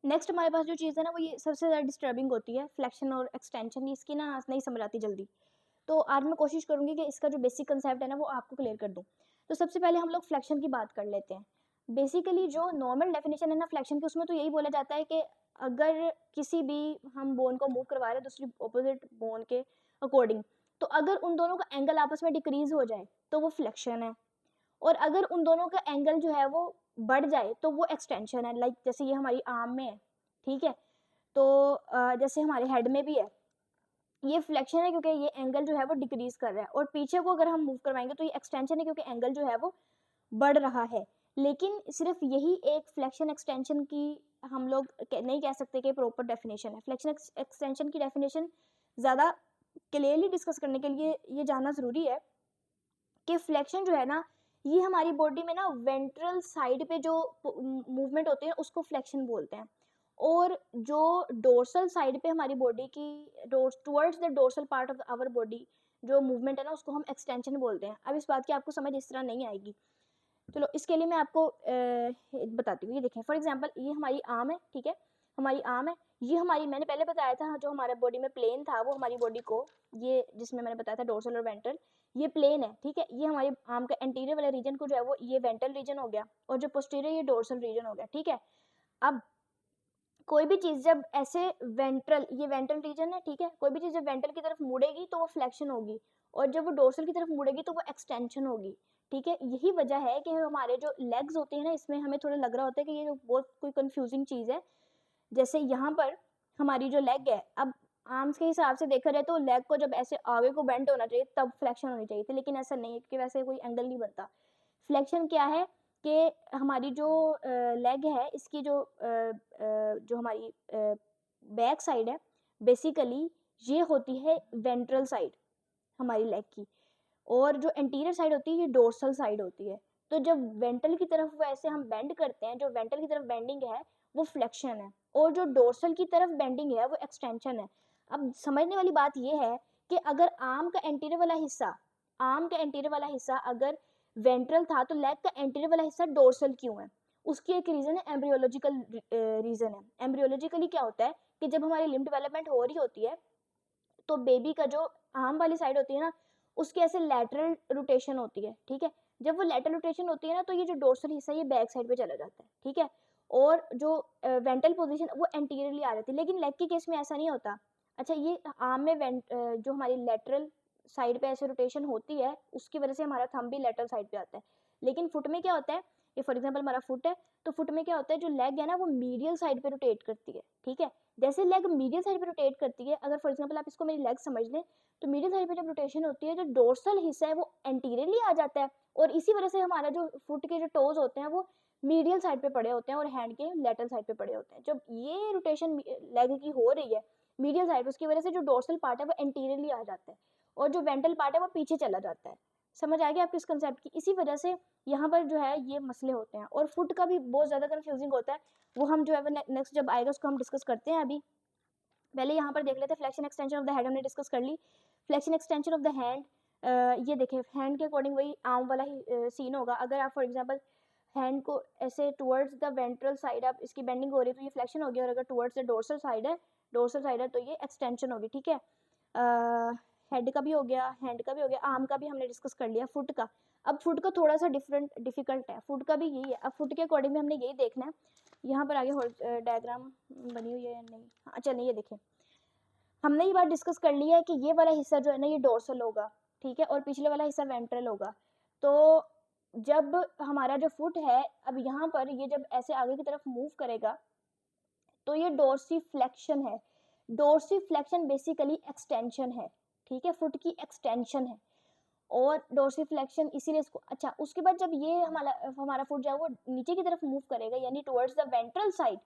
Next हमारे पास जो चीज़ है ना वो ये सबसे ज़्यादा डिस्टर्बिंग होती है, फ्लेक्शन और एक्सटेंशन, इसकी ना नहीं समझ आती जल्दी। तो आज मैं कोशिश करूँगी कि इसका जो बेसिक कंसेप्ट है ना वो आपको क्लियर कर दूँ। तो सबसे पहले हम लोग फ्लेक्शन की बात कर लेते हैं। बेसिकली जो नॉर्मल डेफिनिशन है ना फ्लेक्शन की, उसमें तो यही बोला जाता है कि अगर किसी भी हम बोन को मूव करवा रहे हैं दूसरी ऑपोजिट बोन के अकॉर्डिंग, तो अगर उन दोनों का एंगल आपस में डिक्रीज हो जाए तो वो फ्लेक्शन है, और अगर उन दोनों का एंगल जो है वो बढ़ जाए तो वो एक्सटेंशन है। लाइक जैसे ये हमारी आर्म में है, ठीक है, तो जैसे हमारे हेड में भी है, ये फ्लेक्शन है क्योंकि ये एंगल जो है वो डिक्रीज कर रहा है, और पीछे को अगर हम मूव करवाएंगे तो ये एक्सटेंशन है क्योंकि एंगल जो है वो बढ़ रहा है। लेकिन सिर्फ यही एक फ्लेक्शन एक्सटेंशन की हम लोग नहीं कह सकते कि प्रॉपर डेफिनेशन है। फ्लेक्शन एक्सटेंशन की डेफिनेशन ज़्यादा क्लियरली डिस्कस करने के लिए ये जानना ज़रूरी है कि फ्लेक्शन जो है ना, ये हमारी बॉडी में ना वेंट्रल साइड पे जो मूवमेंट होते हैं उसको फ्लेक्शन बोलते हैं, और जो डोर्सल साइड पे हमारी बॉडी की towards the dorsal part of our body जो मूवमेंट है ना उसको हम एक्सटेंशन बोलते हैं। अब इस बात की आपको समझ इस तरह नहीं आएगी, चलो इसके लिए मैं आपको बताती हूँ। ये देखें, फॉर एग्जांपल ये हमारी आर्म है, ठीक है, हमारी आर्म है, ये हमारी, मैंने पहले बताया था जो हमारे बॉडी में प्लेन था वो हमारी बॉडी को, ये जिसमें मैंने बताया था डोर्सल और वेंट्रल, ये प्लेन है, ठीक है, ये हमारी आर्म का एंटीरियर वाला रीजन को जो है वो ये वेंट्रल रीजन हो गया, और जो पोस्टीरियर ये डोर्सल रीजन हो गया, ठीक है। अब कोई भी चीज जब ऐसे वेंट्रल, ये वेंट्रल रीजन है, ठीक है, कोई भी चीज जब वेंट्रल की तरफ मुड़ेगी तो वो फ्लेक्शन होगी, और जब वो डोर्सल की तरफ मुड़ेगी तो वो एक्सटेंशन होगी, ठीक है। यही वजह है कि हमारे जो लेग्स होते हैं ना, इसमें हमें थोड़ा लग रहा होता है कि ये बहुत कोई कंफ्यूजिंग चीज है। जैसे यहाँ पर हमारी जो लेग है, अब आर्म्स के हिसाब से देखा जाए तो लेग को जब ऐसे आगे को बेंड होना चाहिए तब फ्लेक्शन होनी चाहिए थी, लेकिन ऐसा नहीं है क्योंकि वैसे कोई एंगल नहीं बनता। फ्लेक्शन क्या है कि हमारी जो लेग है इसकी जो हमारी बैक साइड है, बेसिकली ये होती है वेंट्रल साइड हमारी लेग की, और जो एंटीरियर साइड होती है ये डोर्सल साइड होती है। तो जब वेंट्रल की तरफ वैसे हम बेंड करते हैं, जो वेंट्रल की तरफ बेंडिंग है वो फ्लेक्शन है, और जो डोर्सल की तरफ बेंडिंग है वो एक्सटेंशन है। अब समझने वाली बात ये है कि अगर आर्म का एंटीरियर वाला हिस्सा अगर वेंट्रल था तो लेग का एंटीरियर वाला हिस्सा डोर्सल क्यों है? उसकी एक रीजन है, एम्ब्रियोलॉजिकल रीजन है। एम्ब्रियोलॉजिकली क्या होता है कि जब हमारी लिम्ब डेवलपमेंट हो रही होती है तो बेबी का जो आर्म वाली साइड होती है ना, उसकी ऐसे लैटरल रोटेशन होती है, ठीक है। जब वो लैटरल रोटेशन होती है ना तो ये जो डोर्सल हिस्सा ये बैक साइड पे चला जाता है, ठीक है, और जो वेंट्रल पोजीशन वो एंटीरियरली आ जाती है। लेकिन लेग के केस में ऐसा नहीं होता। अच्छा, ये आर्म में जो हमारी लैटरल साइड पे ऐसे रोटेशन होती है उसकी वजह से हमारा थंब भी लैटरल साइड पे आता है। लेकिन फुट में क्या होता है, ये फॉर एग्जाम्पल हमारा फुट है, तो फुट में क्या होता है, जो लेग है ना वो मीडियल साइड पे रोटेट करती है, ठीक है। जैसे लेग मीडियल साइड पे रोटेट करती है, अगर फॉर एग्जांपल आप इसको मेरी लेग समझ लें, तो मीडियल साइड पे जब रोटेशन होती है जो डोर्सल हिस्सा है वो एंटीरियरली आ जाता है, और इसी वजह से हमारा जो फुट के जो टोज होते हैं वो मीडियल साइड पे पड़े होते हैं और हैंड के लेटरल साइड पे पड़े होते हैं। जब ये रोटेशन लेग की हो रही है मीडियल साइड, उसकी वजह से जो डोर्सल पार्ट है वो एंटीरियरली आ जाता है, और जो वेंट्रल पार्ट है वो पीछे चला जाता है। समझ आ गया आपको इस कंसेप्ट की? इसी वजह से यहाँ पर जो है ये मसले होते हैं, और फुट का भी बहुत ज़्यादा कंफ्यूजिंग होता है, वो हम जो है नेक्स्ट जब आएगा उसको हम डिस्कस करते हैं। अभी पहले यहाँ पर देख लेते हैं flexion extension of the head, हमने डिस्कस कर ली। Flexion extension of the hand, ये देखें हैंड के अकॉर्डिंग वही आर्म वाला ही सीन होगा। अगर आप फॉर एग्जांपल हैंड को ऐसे टुवर्ड्स द वेंट्रल साइड आप इसकी बेंडिंग हो रही है तो ये फ्लेक्शन होगी, और अगर टुवर्ड्स द डोर्सल साइड है तो ये एक्सटेंशन होगी, ठीक है। हेड का भी हो गया, हैंड का भी हो गया, आर्म का भी हमने डिस्कस कर लिया। फुट का, अब फुट का थोड़ा सा डिफिकल्ट है, फुट का भी यही है। अब फुट के अकॉर्डिंग में हमने यही देखना है, यहाँ पर आगे डायग्राम बनी हुई है या नहीं, हाँ चलिए ये देखें। हमने ये बात डिस्कस कर ली है कि ये वाला हिस्सा जो है ना ये डोर्सल होगा, ठीक है, और पिछले वाला हिस्सा वेंट्रल होगा। तो जब हमारा जो फुट है, अब यहाँ पर ये जब ऐसे आगे की तरफ मूव करेगा तो ये डोर्सीफ्लेक्शन है। डोर्सीफ्लेक्शन बेसिकली एक्सटेंशन है, ठीक है, फुट की एक्सटेंशन है, और डोर्सीफ्लेक्शन इसीलिए इसको, अच्छा उसके बाद जब ये हमारा फुट जो है वो नीचे की तरफ मूव करेगा यानी टुवर्ड्स द वेंट्रल साइड,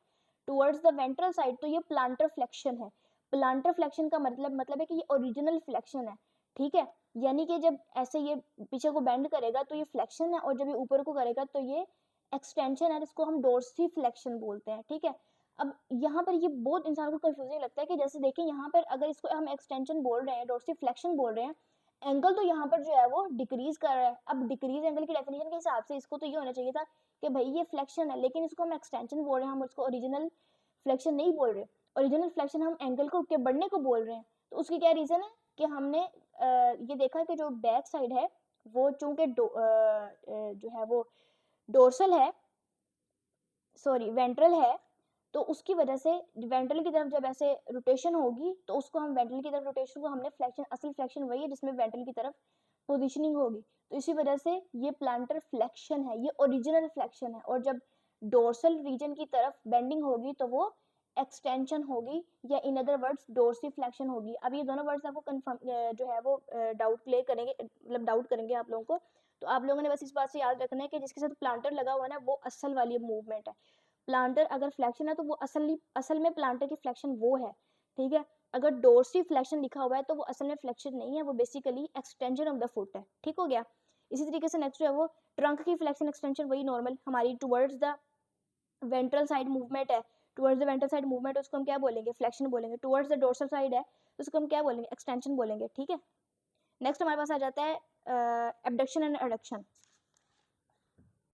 तो ये प्लांटर फ्लेक्शन है। प्लांटर फ्लेक्शन का मतलब है कि ये ओरिजिनल फ्लेक्शन है, ठीक है, यानी कि जब ऐसे ये पीछे को बेंड करेगा तो ये फ्लेक्शन है, और जब ये ऊपर को करेगा तो ये एक्सटेंशन है, इसको हम डोर्सीफ्लेक्शन बोलते हैं, ठीक है। अब यहाँ पर ये बहुत इंसान को कंफ्यूजिंग लगता है कि जैसे देखें यहाँ पर अगर इसको हम एक्सटेंशन बोल रहे हैं, डोर्सीफ्लेक्शन बोल रहे हैं, एंगल तो यहाँ पर जो है वो डिक्रीज कर रहा है। अब डिक्रीज एंगल की डेफिनेशन के हिसाब से इसको तो ये होना चाहिए था कि भाई ये फ्लेक्शन है, लेकिन इसको हम एक्सटेंशन बोल रहे हैं, हम उसको ओरिजिनल फ्लेक्शन नहीं बोल रहे। ओरिजिनल फ्लेक्शन हम एंकल को के बढ़ने को बोल रहे हैं। तो उसकी क्या रीज़न है कि हमने ये देखा कि जो बैक साइड है वो चूँकि जो है वो डोर्सल है, सॉरी वेंट्रल है, तो उसकी वजह से वेंट्रल की तरफ जब ऐसे रोटेशन होगी तो उसको हम वेंट्रल की तरफ रोटेशन को हमने फ्लेक्शन, असल फ्लेक्शन वही है जिसमें वेंट्रल की तरफ पोजीशनिंग होगी। तो इसी वजह से ये प्लांटर फ्लेक्शन है, ये ओरिजिनल फ्लेक्शन है। और जब डोर्सल रीजन की तरफ बेंडिंग होगी तो वो एक्सटेंशन होगी, या in other words dorsi flexion होगी। अब ये दोनों वर्ड्स आपको कंफर्म जो है वो डाउट क्लियर करेंगे, मतलब डाउट करेंगे आप लोगों को। तो आप लोगों ने बस इस बात से याद रखना है कि जिसके साथ प्लांटर लगा हुआ है ना वो असल वाली मूवमेंट है। प्लांटर अगर फ्लेक्शन है तो वो असल में प्लांटर की फ्लेक्शन वो है, ठीक है। अगर डोर्सी फ्लेक्शन लिखा हुआ है तो वो असल में फ्लेक्शन नहीं है, वो basically extension of the foot है, ठीक हो गया। इसी तरीके से नेक्स्ट जो है वो ट्रंक की फ्लेक्शन एक्सटेंशन वही नॉर्मल हमारी towards the ventral side movement है, towards the ventral side movement, उसको हम क्या बोलेंगे, फ्लेक्शन बोलेंगे। टुवर्ड्स द डोर्सल साइड है तो उसको हम क्या बोलेंगे, एक्सटेंशन बोलेंगे, ठीक है। नेक्स्ट हमारे पास आ जाता है एबडक्शन एंड एडक्शन।